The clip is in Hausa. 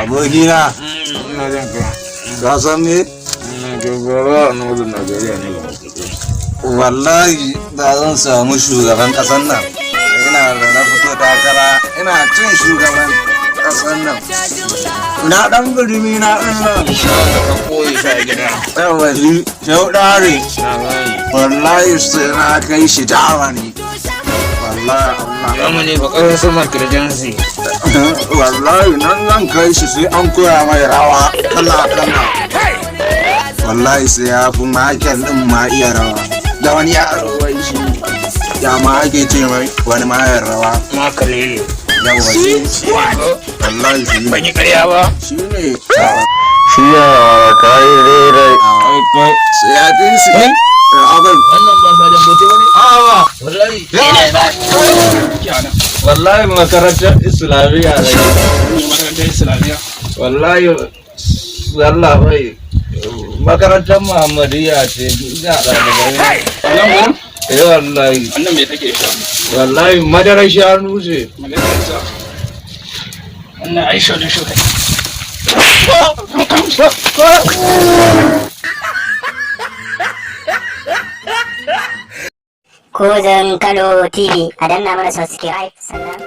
abokina ina jin ka. ka san me Shugaba a Northern Nigeria ne ga wallahi da zan samu shugaban kasan nan ina da na fito takara ina cin shugaban kasan nan na dan gudumi na ina ka koyi shi a gida. yawa shi shau dare Na gani. wallahi sai na kai shi Germany wallahi Allah Germany ba ƙasar sama kirjansi. wallahi nan zan kai shi sai an koya mai rawa kala kala wallahi sai ya fi maken din ma iya rawa da wani yaro wai shi ya ma ake ce mai wani mayar rawa Ma kalele. yawa shi wallahi shi Ban yi ƙarya ba. shi ne shi ya kai rere sai ya fi su abin Wannan ba sajan bote ba ne? Awa. Wallahi. wallahi makarantar islamiyya ne Makarantar Islamiyya. wallahi Allah bai makarantar muhammadiyya ce ina ɗalibai Wannan wurin? wallahi Wannan me take sha? wallahi madarar shanu ce Malakarsa. Wannan Aisha da shi. Kozan Kano TV a danna mana subscribe sannan